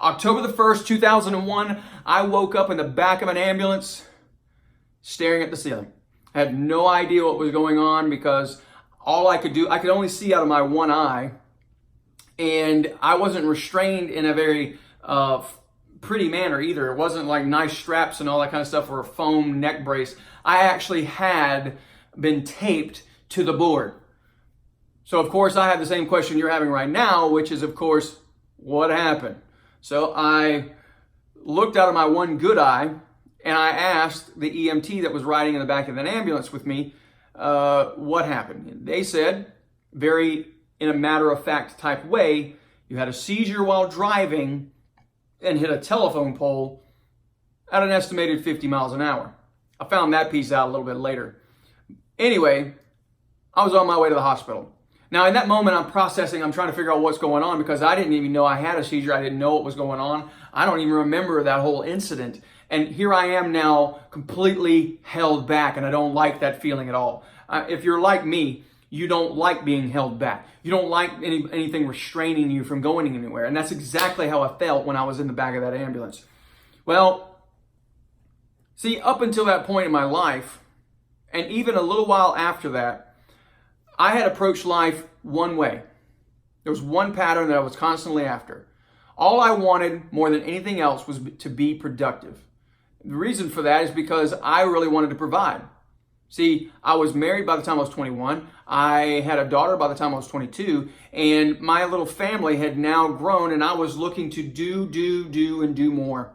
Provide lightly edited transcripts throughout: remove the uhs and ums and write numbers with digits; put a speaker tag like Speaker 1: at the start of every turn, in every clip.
Speaker 1: October the 1st, 2001, I woke up in the back of an ambulance staring at the ceiling. I had no idea what was going on because all I could do, I could only see out of my one eye, and I wasn't restrained in a very pretty manner either. It wasn't like nice straps and all that kind of stuff or a foam neck brace. I actually had been taped to the board. So of course I had the same question you're having right now, which is of course, what happened? So I looked out of my one good eye and I asked the EMT that was riding in the back of an ambulance with me, what happened? They said, very in a matter-of-fact type way, you had a seizure while driving and hit a telephone pole at an estimated 50 miles an hour. I found that piece out a little bit later. Anyway, I was on my way to the hospital. Now, in that moment, I'm processing, I'm trying to figure out what's going on because I didn't even know I had a seizure. I didn't know what was going on. I don't even remember that whole incident. And here I am now completely held back, and I don't like that feeling at all. If you're like me, you don't like being held back. You don't like anything restraining you from going anywhere. And that's exactly how I felt when I was in the back of that ambulance. Well, see, up until that point in my life, and even a little while after that, I had approached life one way. There was one pattern that I was constantly after. All I wanted more than anything else was to be productive. The reason for that is because I really wanted to provide. See, I was married by the time I was 21. I had a daughter by the time I was 22. And my little family had now grown, and I was looking to do more.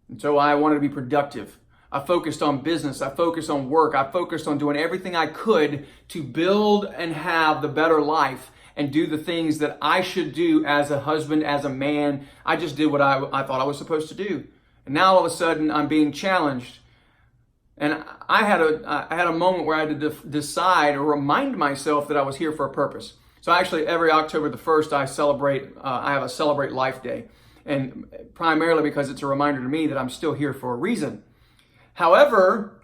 Speaker 1: And so I wanted to be productive. I focused on business. I focused on work. I focused on doing everything I could to build and have the better life and do the things that I should do as a husband, as a man. I just did what I thought I was supposed to do. And now all of a sudden I'm being challenged. And I had a moment where I had to decide or remind myself that I was here for a purpose. So actually every October the 1st I have a Celebrate Life Day. And primarily because it's a reminder to me that I'm still here for a reason. However,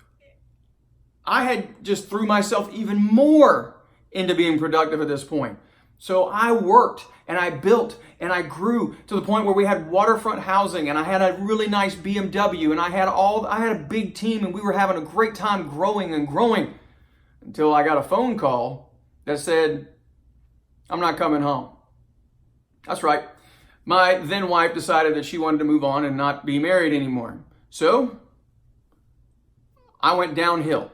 Speaker 1: I had just threw myself even more into being productive at this point. So I worked and I built and I grew to the point where we had waterfront housing and I had a really nice BMW and I had a big team and we were having a great time growing until I got a phone call that said, I'm not coming home. That's right. My then wife decided that she wanted to move on and not be married anymore. So I went downhill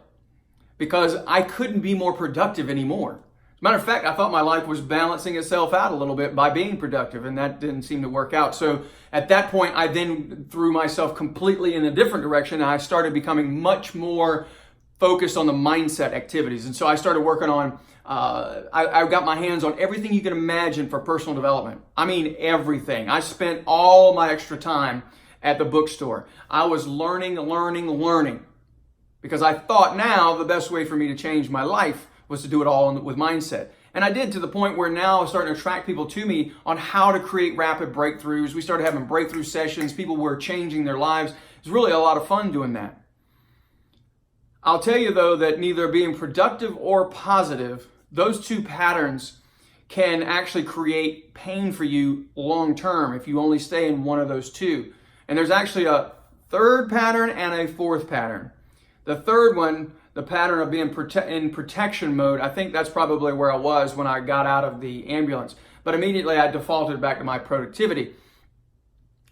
Speaker 1: because I couldn't be more productive anymore. As a matter of fact, I thought my life was balancing itself out a little bit by being productive, and that didn't seem to work out. So at that point, I then threw myself completely in a different direction, and I started becoming much more focused on the mindset activities. And so I started working on, I got my hands on everything you can imagine for personal development. I mean, everything. I spent all my extra time at the bookstore. I was learning. Because I thought now the best way for me to change my life was to do it all with mindset. And I did, to the point where now I'm starting to attract people to me on how to create rapid breakthroughs. We started having breakthrough sessions. People were changing their lives. It's really a lot of fun doing that. I'll tell you though that neither being productive or positive, those two patterns can actually create pain for you long term if you only stay in one of those two. And there's actually a third pattern and a fourth pattern. The third one, the pattern of being in protection mode, I think that's probably where I was when I got out of the ambulance. But immediately I defaulted back to my productivity.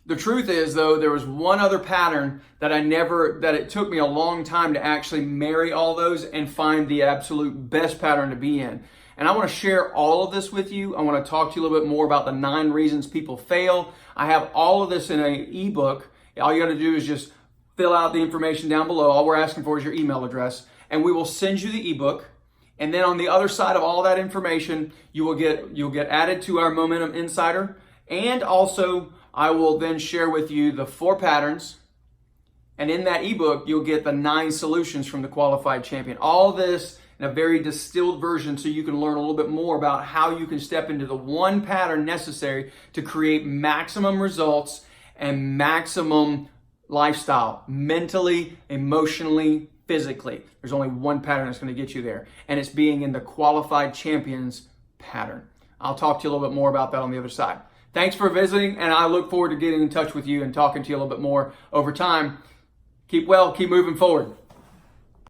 Speaker 1: The truth is, though, there was one other pattern that it took me a long time to actually marry all those and find the absolute best pattern to be in. And I want to share all of this with you. I want to talk to you a little bit more about the 9 reasons people fail. I have all of this in an ebook. All you got to do is just fill out the information down below. All we're asking for is your email address, and we will send you the ebook. And then on the other side of all that information, you'll get added to our Momentum Insider. And also, I will then share with you the 4 patterns. And in that ebook, you'll get the 9 solutions from the Qualified Champion. All this in a very distilled version so you can learn a little bit more about how you can step into the one pattern necessary to create maximum results and maximum lifestyle, mentally, emotionally, physically. There's only one pattern that's going to get you there, and it's being in the Qualified Champions pattern. I'll talk to you a little bit more about that on the other side. Thanks for visiting, and I look forward to getting in touch with you and talking to you a little bit more over time. Keep well, keep moving forward.